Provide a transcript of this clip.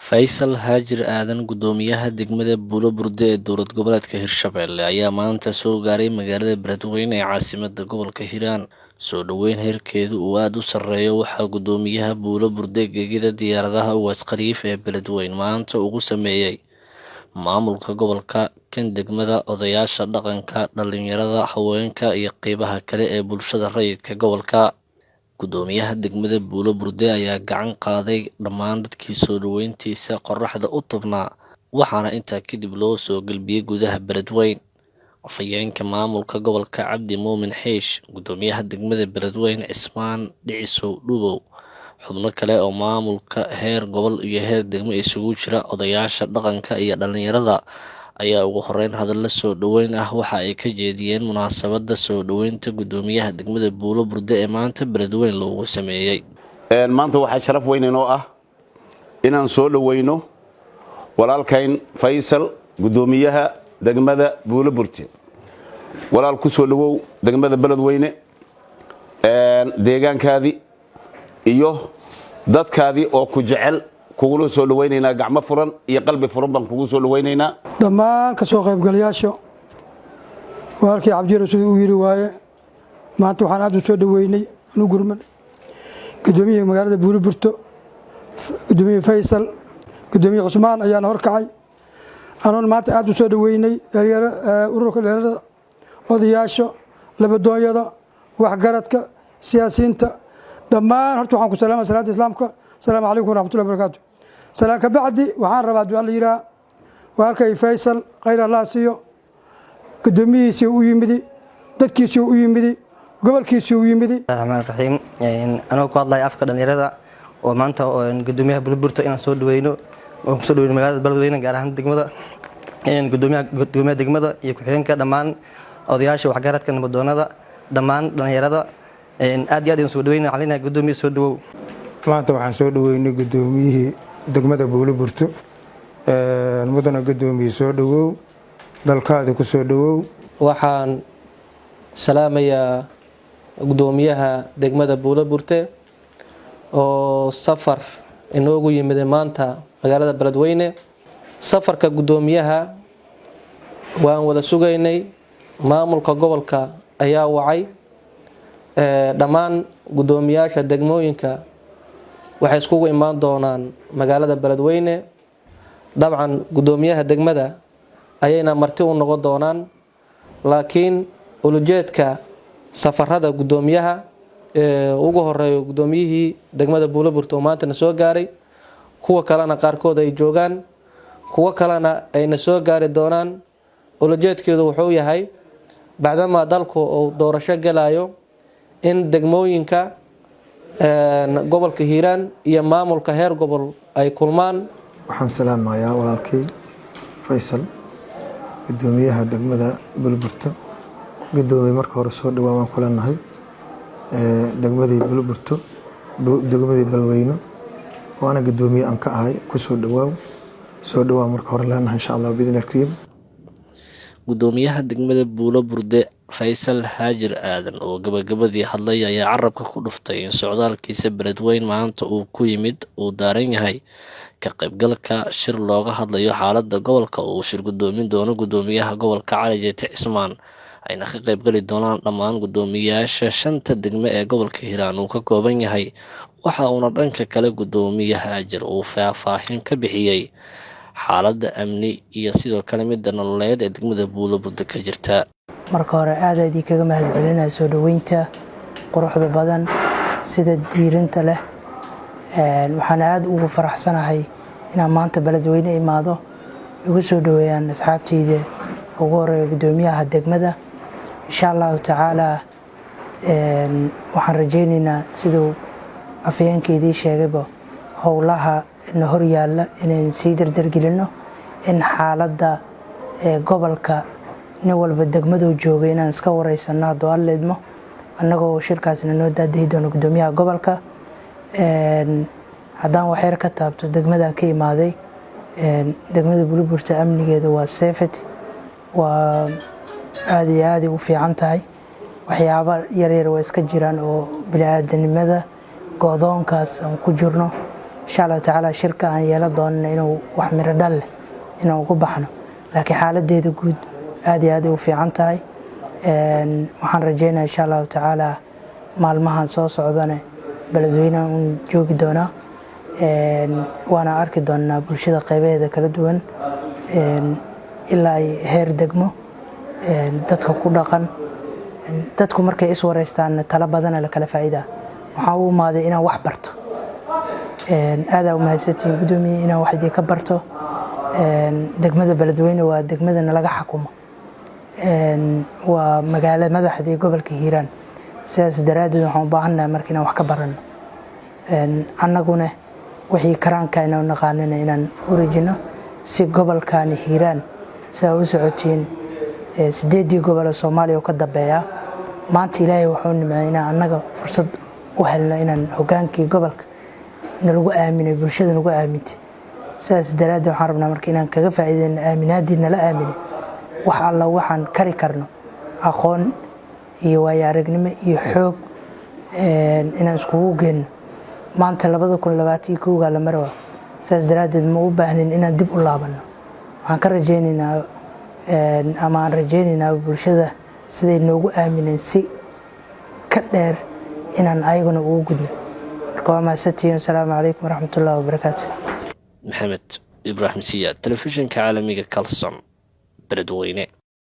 Faysal Haajir Aadan gudoomiyaha degmada Buulo-Burde ee dowlad goboleedka Hirshabelle ayaa maanta soo gaaray magaalada Beledweyne ee caasimadda gobolka Hiiraan. Soo dhaweyn heerkeedu uu aad u sarreeyo waxaa gudoomiyaha Buulo-Burde gegida diyaaradaha Uwaas Khaliif ee Beledweyne maanta ugu sameeyay maamulka gobolka, kan degmada, odayaasha dhaqanka, dhalinyarada, haweenka iyo qeybaha kale ee bulshada rayidka gobolka. Gudoomiyaha degmada Buulo-Burde ayaa gacan qaaday dhammaan dadkii soo dhaweyntiisa qorraxda u tubnaa, waxaana intaa kadib loo soo galbiyey gudaha Beledweyne. Afhayeenka maamulka gobolka Cabdi Muumin Xiish, gudoomiyaha degmada Beledweyne Cismaan Dhicisow Dhuubow, xubno kale oo maamulka heer gobol iyo heer degmo isugu jira, odayaasha dhaqanka iyo dhalinyarada ayaa ugu horeyn hadallo soo dhaweyn ah waxa ay ka jeediyeen munaasabadda soo dhaweynta gudoomiyaha degmada Buulo-Burde ee maanta Beledweyne loogu sameeyay. maanta waxaa sharaf weyn inoo ah inaan soo dhaweyno walaalkayn Faysal gudoomiyaha degmada Buulo-Burde. walaal ku soo dhawow degmada Beledweyne deegaankaadii iyo dadkaadii oo ku jecel kugu soo dhaweynaynaa gacmo furan iyo qalbi furan baan kugu soo dhaweynaynaa. dhammaan ka soo qaybgalayaasha walaalkii Cabdi Rasuul uu yiri waaye maanta waxaan aad u soo dhaweynay anu gurmad gudoomiyaha magaalada Buulo-Burde, gudoomiyaha Faysal, gudoomiyaha Cusmaan ayaan horkacay. anoon maanta aad u soo dhaweynay ururka dhalinyarada, odayaasha, labadoonyada, waxgaradka, siyaasiyiinta dhammaan horta waxaan ku salaamay salaanta islaamka. السلام عليكم ورحمة الله وبركاته. سلام كبعدي وحان رباد والله يرى واركي فيصل غير الله سيو قدومي سيو يمدي ددكي سيو يمدي قبلكي سيو يمدي. الرحمن الرحيم. أنا أقول الله أفكر أن يرى ومانتا قدوميها Buulo-Burde إن سود وينو وسود وين مجال Beledweyne جارهن دقمة قدوميها دقمة يكون كدمان أضياش وحجارات كان بدونا دا دمان دنا يرى أدي أدي سود وين علينا قدومي سود maanta waxaan soo dhaweynay gudoomiyihii degmada Buulo-Burde mudana gudoomiye soo dhawow dalkaada ku soo dhawow. waxaan salaamayaa gudoomiyaha degmada Buulo-Burde oo safar inoogu yimid maanta magaalada Beledweyne. safarka gudoomiyaha waan wada sugaynay, maamulka gobolka ayaa wacay dhammaan gudoomiyaasha degmooyinka waxay iskugu imaan doonaan magaalada Beledweyne. dabcan gudoomiyaha degmada ayayna marti u noqon doonaan, laakiin ulujeedka safarada gudoomiyaha ugu horeeyo gudoomiyihii degmada Buulo-Burde oo maanta soo gaaray, kuwa kalena qaarkood ay joogaan, kuwa kalena ayna soo gaari doonaan. ulujeedkeedu wuxuu yahay bacdama dalku uu doorasho galayo in degmooyinka gobolka Hiiraan iyo maamulka heer gobol ay kulmaan. waxaan salaamayaa walaalkay Faysal gudoomiyaha degmada Buulo-Burde. gudoomiye marka hore soo dhawaad ku leenahay degmadii Buulo-Burde, degmadii Beledweyne waana gudoomiye aan ka ahay. ku soo dhawaad marka hore leenahay insha Allah bidin kareem. Gudoomiyaha degmada Buulo-Burde Faysal Haajir Aadan oo gabagabadii hadlay ayaa carabka ku dhuftay in socdaalkiisa Beledweyne maanta uu ku yimid uu daaran yahay ka qaybgalka shir looga hadlayo xaaladda gobolka oo uu shir gudoomin doono gudoomiyaha gobolka Cali Jeete Cismaan, ayna ka qaybgali doonaan dhammaan gudoomiyaasha 5 degmo ee gobolka Hiiraan uu ka kooban yahay. waxa uuna dhanka kale gudoomiyaha Haajir uu faahfaahin ka bixiyay xaaladda amni iyo sidoo kale midda nololeed ee degmada Buulo-Burde ka jirta. marka hore aad ay kaga mahadcelinaa soo dhaweynta quruxda badan sida diirinta leh. waxaan aad ugu faraxsanahay inaan maanta Beledweyne imaado ugu soo dhaweeyaan asxaabtayda ugu horeeyo gudoomiyaha degmada. insha Allah taala waxaan rajaynaynaa sidoo afhayeenkeedii sheegayba howlaha na hor yaalla inaan sii dardargelino in xaaladda gobolka nin walba degmadu joogay inaan iska wareysano hadduu alla idmo, annagoo shirkaasna noo daadihi doono gudoomiyaha gobolka. haddaan wax yar ka taabto degmadan ka imaaday, degmada Buulo-Burde amnigeeda waa safety, waa aad iyo aad u fiican tahay. waxyaabo yaryar waa iska jiraan oo bini'aadanimada go'doonkaas aan ku jirno insha allahu tacaala shirka aan yeelan doonana inuu wax miro dhal leh inaan ugu baxno, laakiin xaaladeeda guud aad iyo aad ay u fiican tahay. waxaan rajeynaya insha allahu tacaala maalmahan soo socdane beledweynaha uun joogi doonaa, waana arki doonaa bulshada qeybaheeda kala duwan ilaa ay heer degmo, dadka ku dhaqan. dadku markay is wareystaan talo badana la kala faa'iidaa. waxaan u imaaday inaan wax barto, aadaa u mahadsantihiin gudoomiye inaan wax idinka barto. degmada beledweyne waa degmadana laga xukumo, waa magaalo madaxdii gobolka Hiiraan, sidaas daraaddeed waxaan u baahannahay marka inaan wax ka barano, annaguna wixii karaanka inaan naqaanina inaan urujino si gobolkaani Hiiraan saa u socotiin 8 gobol oo Soomaaliya ka dambeeya. maanta Ilaahay wuxuu nimcay inaan annaga fursad u helno inaan hogaankii gobolka nalagu aaminay, bulshada nagu aamintay. sidaas daraaddeed waxaan rabnaa marka inaan kaga faa'iideyno aaminaadii nala aaminay wax alla waxaan kari karno, aqoon iyo waayo aragnimo iyo xoog inaan iskugu geyno. maanta 2021 la marwa, sidaas daraaddeed ma u baahnin inaan dib u laabano. waxaan ka rajeynaynaa ama aan rajeynaynaa bulshada siday noogu aamineen si ka dheer inaan ayaguna ugu gudno. marka waa mahadsantihiin. asalaamu calaykum waraxmatullaahi wabarakaatu. maxamed ibraahim siyaad, telefishinka caalamiga Kalson, beledweyne.